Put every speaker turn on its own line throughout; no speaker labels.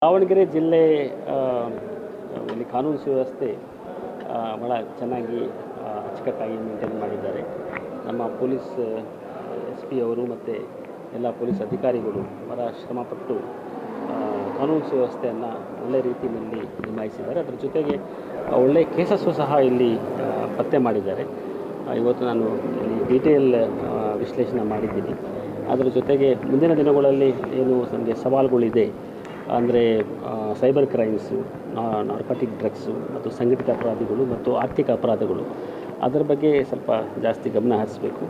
ದಾವಣಗೆರೆ ಜಿಲ್ಲೆ ಇಲ್ಲಿ ಕಾನೂನು ಸುವ್ಯವಸ್ಥೆ ಭಾಳ ಚೆನ್ನಾಗಿ ಅಚ್ಚುಕಟ್ಟಾಗಿ ಮೇಂಟೈನ್ ಮಾಡಿದ್ದಾರೆ. ನಮ್ಮ ಪೊಲೀಸ್ ಎಸ್ ಪಿ ಅವರು ಮತ್ತು ಎಲ್ಲ ಪೊಲೀಸ್ ಅಧಿಕಾರಿಗಳು ಭಾಳ ಶ್ರಮಪಟ್ಟು ಕಾನೂನು ಸುವ್ಯವಸ್ಥೆಯನ್ನು ಒಳ್ಳೆಯ ರೀತಿಯಲ್ಲಿ ನಿಭಾಯಿಸಿದ್ದಾರೆ. ಅದರ ಜೊತೆಗೆ ಒಳ್ಳೆಯ ಕೇಸಸ್ಸು ಸಹ ಇಲ್ಲಿ ಪತ್ತೆ ಮಾಡಿದ್ದಾರೆ. ಇವತ್ತು ನಾನು ಇಲ್ಲಿ ಡೀಟೇಲ್ ವಿಶ್ಲೇಷಣೆ ಮಾಡಿದ್ದೀನಿ. ಅದರ ಜೊತೆಗೆ ಮುಂದಿನ ದಿನಗಳಲ್ಲಿ ಏನು ನಮಗೆ ಸವಾಲುಗಳಿದೆ ಅಂದರೆ ಸೈಬರ್ ಕ್ರೈಮ್ಸು, ನಾರ್ಕೋಟಿಕ್ ಡ್ರಗ್ಸು ಮತ್ತು ಸಂಘಟಿತ ಅಪರಾಧಿಗಳು ಮತ್ತು ಆರ್ಥಿಕ ಅಪರಾಧಗಳು, ಅದರ ಬಗ್ಗೆ ಸ್ವಲ್ಪ ಜಾಸ್ತಿ ಗಮನ ಹರಿಸಬೇಕು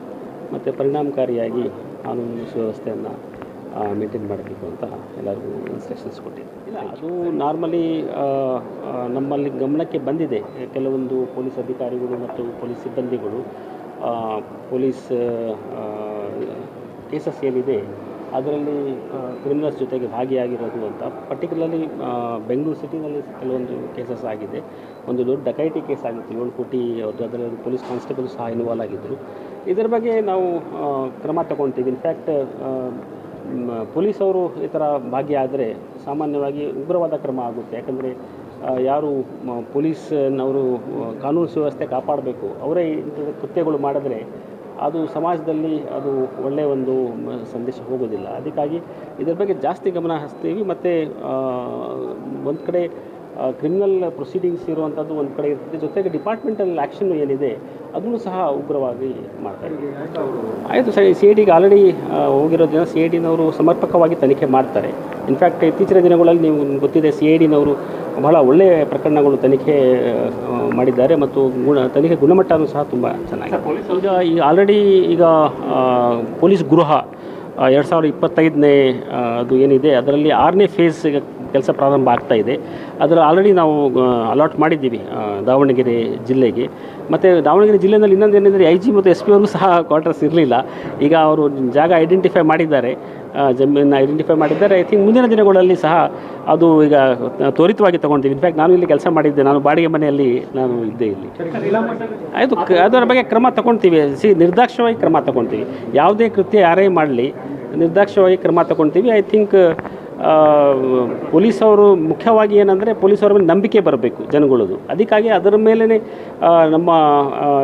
ಮತ್ತು ಪರಿಣಾಮಕಾರಿಯಾಗಿ ಕಾನೂನು ಸುವ್ಯವಸ್ಥೆಯನ್ನು ಮೇಂಟೈನ್ ಮಾಡಬೇಕು ಅಂತ ಎಲ್ಲರಿಗೂ ಇನ್ಸ್ಟ್ರಕ್ಷನ್ಸ್ ಕೊಟ್ಟಿದೆ. ಇಲ್ಲ, ಅದು ನಾರ್ಮಲಿ ನಮ್ಮಲ್ಲಿ ಗಮನಕ್ಕೆ ಬಂದಿದೆ. ಕೆಲವೊಂದು ಪೊಲೀಸ್ ಅಧಿಕಾರಿಗಳು ಮತ್ತು ಪೊಲೀಸ್ ಸಿಬ್ಬಂದಿಗಳು ಪೊಲೀಸ್ ಕೇಸಸ್ ಏನಿದೆ ಅದರಲ್ಲಿ ಕ್ರಿಮಿನಲ್ಸ್ ಜೊತೆಗೆ ಭಾಗಿಯಾಗಿರೋದು ಅಂತ. ಪರ್ಟಿಕ್ಯುಲರ್ಲಿ ಬೆಂಗಳೂರು ಸಿಟಿನಲ್ಲಿ ಕೆಲವೊಂದು ಕೇಸಸ್ ಆಗಿದೆ. ಒಂದು ದೊಡ್ಡ ಡಕೈಟಿ ಕೇಸ್ ಆಗಿತ್ತು, 7 ಕೋಟಿ ಅವ್ರದ್ದು. ಅದರಲ್ಲಿ ಪೊಲೀಸ್ ಕಾನ್ಸ್ಟೇಬಲ್ ಸಹ ಇನ್ವಾಲ್ವ್ ಆಗಿದ್ದರು. ಇದರ ಬಗ್ಗೆ ನಾವು ಕ್ರಮ ತಗೊಳ್ತೀವಿ. ಇನ್ಫ್ಯಾಕ್ಟ್ ಪೊಲೀಸವರು ಈ ಥರ ಭಾಗಿಯಾದರೆ ಸಾಮಾನ್ಯವಾಗಿ ಉಗ್ರವಾದ ಕ್ರಮ ಆಗುತ್ತೆ. ಯಾಕಂದರೆ ಯಾರು ಪೊಲೀಸ್ನವರು ಕಾನೂನು ಸುವ್ಯವಸ್ಥೆ ಕಾಪಾಡಬೇಕು ಅವರೇ ಇಂಥ ಕೃತ್ಯಗಳು ಮಾಡಿದ್ರೆ ಅದು ಸಮಾಜದಲ್ಲಿ ಅದು ಒಳ್ಳೆಯ ಒಂದು ಸಂದೇಶ ಹೋಗೋದಿಲ್ಲ. ಅದಕ್ಕಾಗಿ ಇದರ ಬಗ್ಗೆ ಜಾಸ್ತಿ ಗಮನ ಹರಿಸ್ತೀವಿ. ಮತ್ತು ಒಂದು ಕಡೆ ಕ್ರಿಮಿನಲ್ ಪ್ರೊಸೀಡಿಂಗ್ಸ್ ಇರುವಂಥದ್ದು ಒಂದು ಕಡೆ ಇರ್ತದೆ, ಜೊತೆಗೆ ಡಿಪಾರ್ಟ್ಮೆಂಟಲ್ ಆ್ಯಕ್ಷನ್ ಏನಿದೆ ಅದನ್ನು ಸಹ ಉಗ್ರವಾಗಿ ಮಾಡ್ತಾರೆ. ಆಯಿತು ಸರಿ, ಸಿ ಐ ಡಿಗೆ ಆಲ್ರೆಡಿ ಹೋಗಿರೋದ್ರಿಂದ ಸಿ ಐ ಡಿನವರು ಸಮರ್ಪಕವಾಗಿ ತನಿಖೆ ಮಾಡ್ತಾರೆ. ಇನ್ಫ್ಯಾಕ್ಟ್ ಇತ್ತೀಚಿನ ದಿನಗಳಲ್ಲಿ ನೀವು ಗೊತ್ತಿದೆ, ಸಿ ಐ ಡಿನವರು ಬಹಳ ಒಳ್ಳೆಯ ಪ್ರಕರಣಗಳು ತನಿಖೆ ಮಾಡಿದ್ದಾರೆ ಮತ್ತು ತನಿಖೆ ಗುಣಮಟ್ಟನೂ ಸಹ ತುಂಬ ಚೆನ್ನಾಗಿದೆ. ಈಗ ಆಲ್ರೆಡಿ ಪೊಲೀಸ್ ಗೃಹ 2025ನೇ ಅದು ಏನಿದೆ ಅದರಲ್ಲಿ 6ನೇ ಫೇಸ್ ಕೆಲಸ ಪ್ರಾರಂಭ ಆಗ್ತಾಯಿದೆ. ಅದರ ಆಲ್ರೆಡಿ ನಾವು ಅಲಾಟ್ ಮಾಡಿದ್ದೀವಿ ದಾವಣಗೆರೆ ಜಿಲ್ಲೆಗೆ. ಮತ್ತು ದಾವಣಗೆರೆ ಜಿಲ್ಲೆಯಲ್ಲಿ ಇನ್ನೊಂದು ಏನೆಂದರೆ ಐ ಜಿ ಮತ್ತು ಎಸ್ ಪಿ ಅವ್ರಿಗೂ ಸಹ ಕ್ವಾರ್ಟರ್ಸ್ ಇರಲಿಲ್ಲ. ಈಗ ಅವರು ಜಾಗ ಐಡೆಂಟಿಫೈ ಮಾಡಿದ್ದಾರೆ, ಜಮೀನನ್ನು ಐಡೆಂಟಿಫೈ ಮಾಡಿದ್ದಾರೆ. ಐ ಥಿಂಕ್ ಮುಂದಿನ ದಿನಗಳಲ್ಲಿ ಸಹ ಅದು ಈಗ ತ್ವರಿತವಾಗಿ ತೊಗೊಳ್ತೀವಿ. ಇನ್ಫ್ಯಾಕ್ಟ್ ನಾನು ಇಲ್ಲಿ ಕೆಲಸ ಮಾಡಿದ್ದೆ, ನಾನು ಬಾಡಿಗೆ ಮನೆಯಲ್ಲಿ ನಾನು ಇದ್ದೆ ಇಲ್ಲಿ. ಆಯಿತು, ಅದರ ಬಗ್ಗೆ ಕ್ರಮ ತಗೊಳ್ತೀವಿ. ನಿರ್ದಾಕ್ಷಿಣ್ಯವಾಗಿ ಕ್ರಮ ತಗೊಳ್ತೀವಿ. ಯಾವುದೇ ಕೃತ್ಯ ಯಾರೇ ಮಾಡಲಿ ನಿರ್ದಾಕ್ಷಿಣ್ಯವಾಗಿ ಕ್ರಮ ತಗೊಳ್ತೀವಿ. ಐ ಥಿಂಕ್ ಪೊಲೀಸವರು ಮುಖ್ಯವಾಗಿ ಏನಂದರೆ ಪೊಲೀಸವ್ರ ಮೇಲೆ ನಂಬಿಕೆ ಬರಬೇಕು ಜನಗಳದು. ಅದಕ್ಕಾಗಿ ಅದರ ಮೇಲೇ ನಮ್ಮ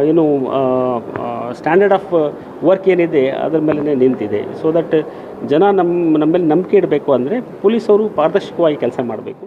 ಏನು ಸ್ಟ್ಯಾಂಡರ್ಡ್ ಆಫ್ ವರ್ಕ್ ಏನಿದೆ ಅದರ ಮೇಲೇ ನಿಂತಿದೆ. ಸೊ ದಟ್ ಜನ ನಮ್ಮ ಮೇಲೆ ನಂಬಿಕೆ ಇಡಬೇಕು ಅಂದರೆ ಪೊಲೀಸವರು ಪಾರದರ್ಶಕವಾಗಿ ಕೆಲಸ ಮಾಡಬೇಕು.